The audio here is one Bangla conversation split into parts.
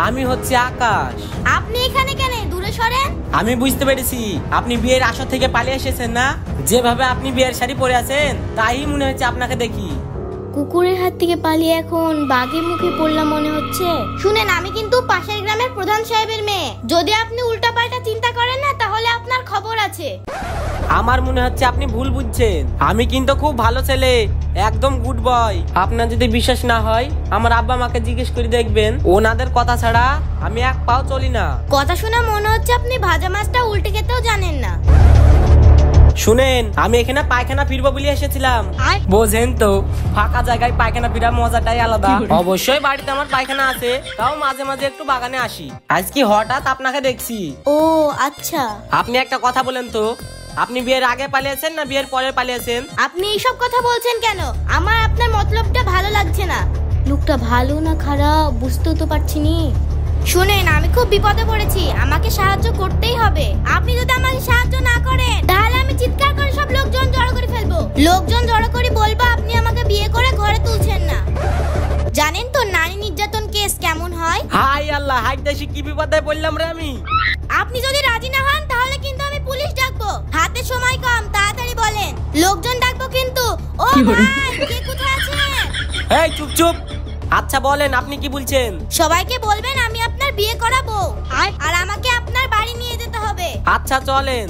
আমি হচ্ছে আকাশ। আপনি এখানে কেন? দূরে সরেন। আমি বুঝতে পেরেছি আপনি বিয়ের আসর থেকে পালিয়ে এসেছেন না? যেভাবে আপনি বিয়ের শাড়ি পরে আছেন তাই মনে হচ্ছে আপনাকে দেখি। কুকুরের হাত থেকে পালিয়ে এখন বাঘের মুখে পড়লাম মনে হচ্ছে। শুনেন, আমি কিন্তু পাশের গ্রামের প্রধান সাহেবের মেয়ে। যদি আপনি উল্টাপাল্টা চিন্তা করেন না তাহলে আপনার খবর আছে। আমার মনে হচ্ছে আপনি ভুল বুঝছেন। আমি কিন্তু খুব ভালো ছেলে, একদম গুড বয়। আপনার যদি বিশ্বাস না হয় আমার আব্বা মাকে জিজ্ঞেস করে দেখবেন, ওনাদের কথা ছাড়া আমি এক পাও চলি না। কথা শুনে মনে হচ্ছে আপনি ভাজা মাছটা উল্টে খেতেও জানেন না। শুনেন, আমি এখানে পায়খানা ফিরবো বলে এসেছিলাম। বোঝেন তো, ফাঁকা জায়গায় পায়খানা ফিরার মজাটাই আলাদা। অবশ্যই বাড়িতে আমার পায়খানা আছে, তাও মাঝে মাঝে একটু বাগানে আসি। আজকে হঠাৎ আপনাকে দেখছি। ও আচ্ছা। আপনি একটা কথা বলেন তো, আপনি বিয়ের আগে পালিয়েছেন না বিয়ের পরে পালিয়েছেন? আপনি এইসব কথা বলছেন কেন? আমার আপনার মতলবটা ভালো লাগছে না। লোকটা ভালো না খারাপ বুঝতেও তো পারছি নি। শুনেন, আমি খুব বিপদে পড়েছি, আমাকে সাহায্য করতেই হবে। আপনি যদি আমাকে সাহায্য না করেন তাহলে আমি চিৎকার করে সব লোকজন জড়ো করে ফেলবো। লোকজন জড়ো করে বলবো আপনি আমাকে বিয়ে করে ঘরে তুলছেন না। জানেন তো নারী নির্যাতন কেস কেমন হয়? হাই আল্লাহ, হাই দেশি কি বিপদে পড়লাম রে আমি। আপনি যদি রাজি না হন তাহলে কিন্তু আমি পুলিশ ডাকবো। হাতে সময় কম, তাড়াতাড়ি বলেন। লোকজন ডাকবো কিন্তু। ও ভাই, কে কোথায় আছেন? এই চুপ চুপ। আচ্ছা বলেন, আপনি কি বলছেন? সবাইকে বলবেন আমি আপনার বিয়ে করাবো, আর আমাকে আপনার বাড়ি নিয়ে যেতে হবে। আচ্ছা চলেন।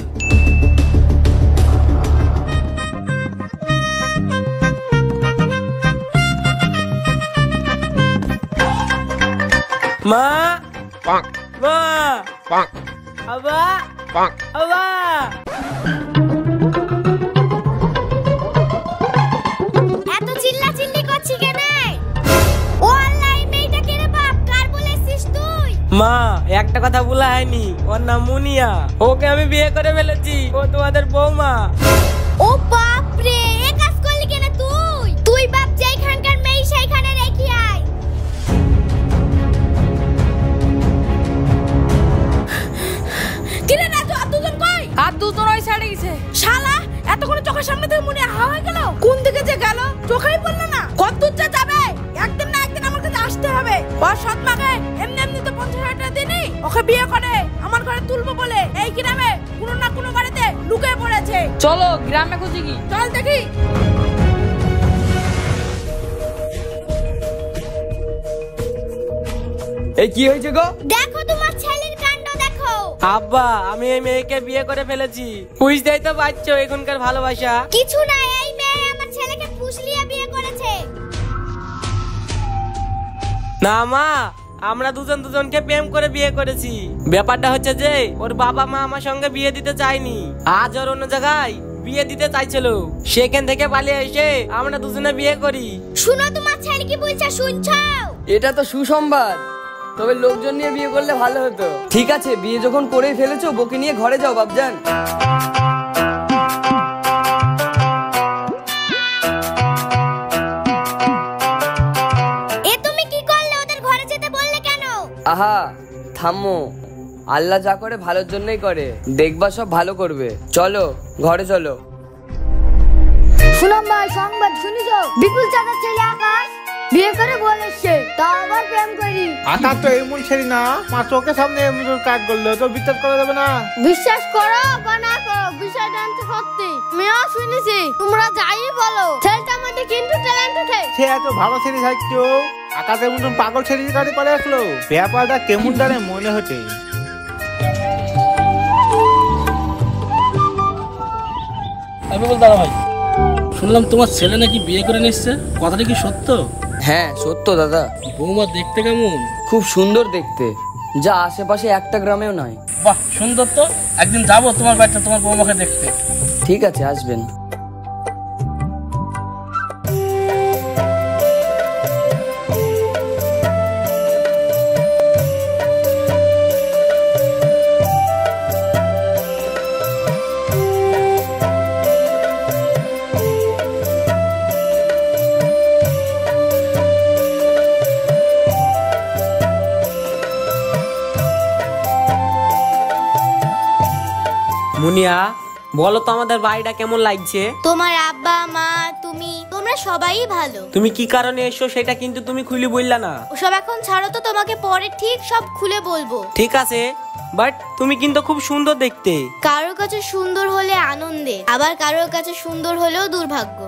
মা মা আবা আবা। এত চিল্লা চিল্লি করছি কেন? ও আল্লাহ, এই মেয়েটা কে রে বাপ? কার বলেছিস তুই? মা, একটা কথা বলা হয়নি, ওর নাম মুনিয়া। ওকে আমি বিয়ে করে ফেলেছি, ও তোমাদের বৌমা। ও বাপ রে, এ কাজ করলি কেন তুই? তুই বাপ যেখানকার মেয়ে সেইখানে রেখে আয়। কিরে না তো আর দুজন কই? আর দুজন ওই সাইডে গেছে। শালা, এতক্ষণ চোখের সামনে থেকে মনে হাওয়া হয়ে গেল। কোন দিকে যে গেল চোখেই পড়লো না। কত দূর যে যাবে? একদিন না একদিন আমার কাছে আসতে হবে। ওর সৎ মাকে এমনি এমনি তো 50,000 টাকা দিনি, ওকে বিয়ে করে আমার ঘরে তুলবো বলে এই গ্রামে কোনো না কোনো বাড়িতে লুকিয়ে পড়েছে। চলো গ্রামে খুঁজি কি। চল দেখি। এই কি হয়েছে গো? দেখো তোমার ছেলের কাণ্ড দেখো। আব্বা, আমি এই মেয়েকে বিয়ে করে ফেলেছি। বুঝতেই তো পারছো এখনকার ভালোবাসা। কিছু না, এই মেয়ে আমার ছেলেকে ফুসলিয়ে বিয়ে করেছে। না মা, আমরা দুজন দুজনকে প্রেম করে বিয়ে করেছি। ব্যাপারটা হচ্ছে যে ওর বাবা মা আমার সঙ্গে বিয়ে দিতে চায়নি। আজ ওর অন্য জায়গায় বিয়ে দিতে চাইছিল, সেখান থেকে পালিয়ে এসে আমরা দুজনে বিয়ে করি। শুনো, তোমার ছেলে কি বলছে শুনছো? এটা তো সুসংবাদ, তবে লোকজন নিয়ে বিয়ে করলে ভালো হতো। ঠিক আছে, বিয়ে যখন করেই ফেলেছো, বউকে নিয়ে ঘরে যাও বাবজান। এ তুমি কি করলে? ওদের ঘরে যেতে বললে কেন? আহা থামো, আল্লাহ যা করে ভালোর জন্যই করে, দেখবা সব ভালো করবে। চলো ঘরে চলো। শুনুন ভাই, সংবাদ শুনিছ? বিপুল চাচার ছেলে আকাশ বিয়ে করে বলেছে, তাও আবার প্রেম করি। আকাশ তো এমন ছেলে না, মা চোখের সামনে এমন কাজ করলো তো বিশ্বাস করা যাবে না। বিশ্বাস করো বা না করো, বিষয়টা আনতে সত্যি। আমিও শুনেছি, তোমরা যাই বলো ছেলেটা আমাদের কিন্তু ট্যালেন্টেড। সে এত ভালো ছেলে থাকতো, আকাশের মতন পাগল ছেলে গাড়ি পরে আসলো। ব্যাপারটা কেমন জানে মনে হচ্ছে। আমি বল দাদা ভাই, শুনলাম তোমার ছেলে নাকি বিয়ে করে নিচ্ছে, কথাটা কি সত্য? হ্যাঁ সত্য দাদা। বৌমা দেখতে কেমন? খুব সুন্দর দেখতে, যা আশেপাশে একটা গ্রামেও নয়। বাহ সুন্দর তো, একদিন যাবো তোমার বাড়িতে তোমার বৌমাকে দেখতে। ঠিক আছে, আসবেন। মুনিয়া, বলো তো আমাদের বাড়িটা কেমন লাগছে? তোমার আব্বা মা তুমি, তোমরা সবাই ভালো। তুমি কি কারণে এসো সেটা কিন্তু তুমি খুলে বললা না। ওসব এখন ছাড়ো তো, তোমাকে পরে ঠিক সব খুলে বলবো। ঠিক আছে, বাট তুমি কিন্তু খুব সুন্দর দেখতে। কারোর কাছে সুন্দর হলে আনন্দে, আবার কারোর কাছে সুন্দর হলেও দুর্ভাগ্য।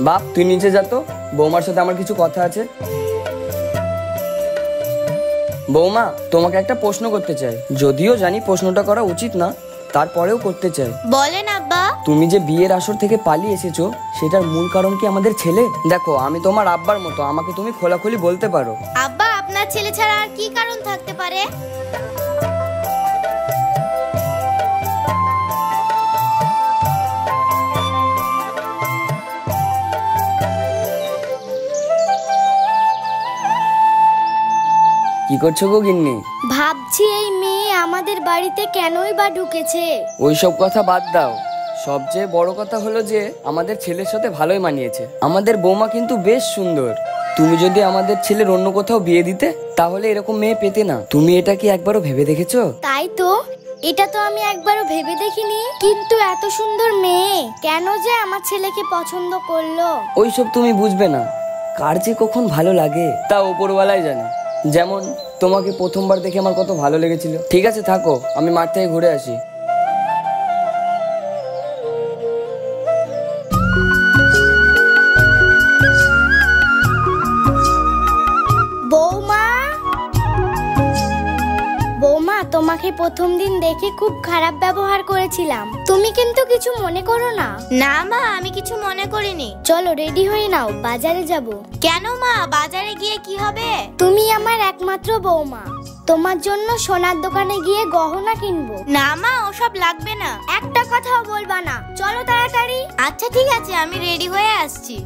বাপ তুই নিচে যা তো, বৌমার সাথে আমার কিছু কথা আছে। বৌমা তোমাকে একটা প্রশ্ন করতে চাই, যদিও জানি প্রশ্নটা করা উচিত না, তারপরেও করতে চাই। বলেন আব্বা। তুমি যে বিয়ের আসর থেকে পালিয়ে এসেছো, সেটার মূল কারণ কি আমাদের ছেলে? দেখো আমি তোমার আব্বার মতো, আমাকে তুমি খোলাখুলি বলতে পারো। আব্বা, আপনার ছেলে ছাড়া আর কি কারণ থাকতে পারে? কি করছো গো গিন্নি? ভাবছি এই মেয়ে আমাদের বাড়িতে কেনই বা ঢুকেছে। ওইসব কথা বাদ দাও, সবচেয়ে বড় কথা হলো যে আমাদের ছেলের সাথে ভালোই মানিয়েছে। আমাদের বৌমা কিন্তু বেশ সুন্দর। তুমি যদি আমাদের ছেলের অন্য কোথাও বিয়ে দিতে, তাহলে এরকম মেয়ে পেতে না। তুমি এটা কি একবারও ভেবে দেখেছো? তাই তো, এটা তো আমি একবারও ভেবে দেখিনি। কিন্তু এত সুন্দর মেয়ে কেন যে আমার ছেলেকে পছন্দ করলো? ওইসব তুমি বুঝবে না, কার যে কখন ভালো লাগে তা ওপরওয়ালাই জানে। যেমন তোমাকে প্রথমবার দেখে আমার কত ভালো লেগেছিল। ঠিক আছে থাকো, আমি মাঠ থেকে ঘুরে আসি। বৌমা, বৌমা, তোমাকে প্রথম দিন দেখে খুব খারাপ ব্যবহার করেছিলাম, তুমি কিন্তু কিছু মনে করো না। না মা, আমি কিছু মনে করিনি। চলো রেডি হয়ে নাও, বাজারে যাব। কেন মা, বাজারে গিয়ে কি হবে? তুমি আমার একমাত্র বৌমা, তোমার জন্য সোনার দোকানে গিয়ে গহনা কিনবো। না মা, ওসব লাগবে না। একটা কথাও বলবা না, চলো তাড়াতাড়ি। আচ্ছা ঠিক আছে, আমি রেডি হয়ে আসছি।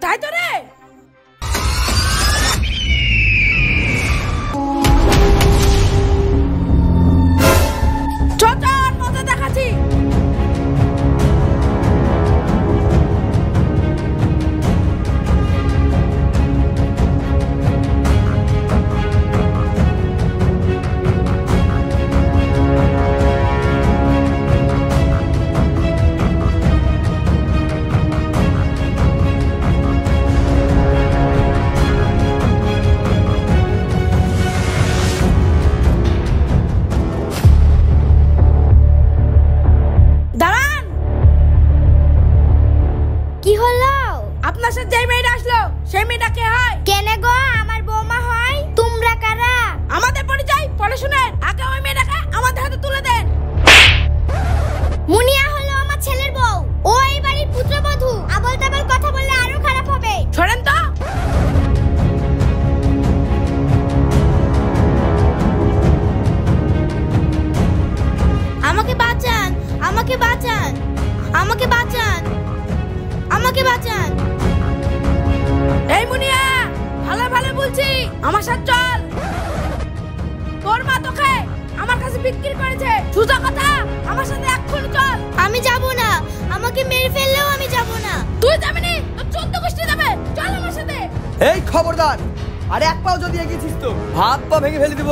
তাই তো রে। চল মজা দেখাচ্ছি। আপনার সাথে যে মেয়েটা আসলো, সেই মেয়েটা কে হয়? কেনে গো, আমার বৌমা হয়। তোমরা কারা? আমাদের পরিচয় পরে শুনেন, আগে ওই মেয়েটাকে আমাদের হাতে তুলে দেন। মুনিয়া হলো আমার ছেলের বউ, ও এই বাড়ির পুত্রবধূ। আবল তাবল কথা বললে আরো খারাপ হবে। শোনেন তো, আমাকে বাঁচান, আমাকে বাঁচান, আমাকে বাঁচান, আমাকে বাঁচান। এই মুনিয়া, ভালো ভালো বলছি, আমার সাথে চল। তোর মা তোকে আমার কাছে বিক্রি করেছে, সোজা কথা, আমার সাথে এক্ষুনি চল। আমি যাব না, আমাকে মেরে ফেললেও আমি যাব না। তুই যাবি না, তোর 14 গোষ্ঠী যাবে। চল আমার সাথে। এই খবরদার, আরে এক পাও যদি এগিয়েছিস তো হাত পা ভেঙে ফেলে দিব।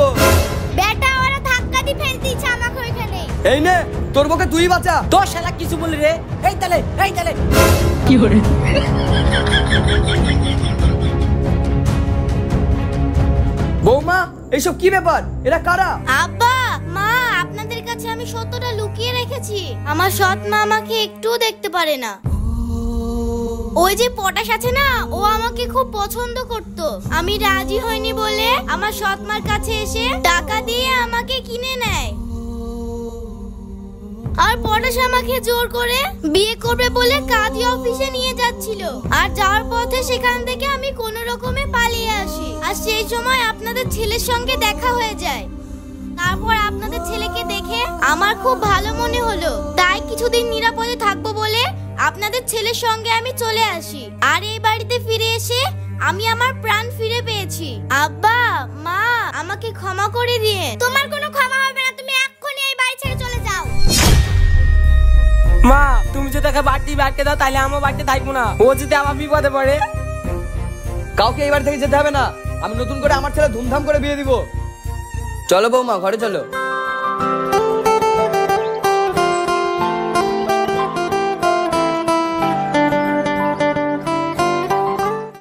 বেটা, ওরা ধাক্কা দিয়ে ফেলতে ইচ্ছে আমাকে ওইখানে। এই নে তোর বউকে তুই বাঁচা। তোর শালা কিছু বলি রে। এই তালে, এই তালে। কি করে? বৌমা, এইসব কি ব্যাপার? এরা কারা? আব্বা, কাছে আমি সত্যটা লুকিয়ে রেখেছি। আমার সৎ মা আমাকে একটুও দেখতে পারে না। ওই যে পটাশ আছে না, ও আমাকে খুব পছন্দ করত। আমি রাজি হইনি বলে আমার সৎ মার কাছে এসে টাকা দিয়ে আমাকে কিনে নেয়। আর পটাশ আমাকে জোর করে বিয়ে করবে বলে কাজী অফিসে নিয়ে যাচ্ছিল। আর যাওয়ার পথে সেখান থেকে আমি কোনো রকমে পালিয়ে আসি। আর সেই সময় আপনাদের ছেলের সঙ্গে দেখা হয়ে যায়। তারপর আপনাদের ছেলেকে দেখে আমার খুব ভালো মনে হলো, তাই কিছুদিন নিরাপদে থাকবো বলে আপনাদের ছেলের সঙ্গে আমি চলে আসি। আর এই বাড়িতে ফিরে এসে আমি আমার প্রাণ ফিরে পেয়েছি। আব্বা, মা, আমাকে ক্ষমা করে দিয়ে। তোমার কোনো ক্ষমা হবে না, তুমি এক্ষুনি এই বাড়ি ছেড়ে চলে যাও। মা, তুমি যদি তাকে বাড়তি আটকে দাও তাহলে আমার বাড়িতে থাকবো না। ও যদি আমার বিপদে পড়ে। কাউকে এই বাড়ি থেকে যেতে হবে না। আমি নতুন করে আমার ছেলে ধুমধাম করে বিয়ে দিব। চলো বৌমা, ঘরে চলো।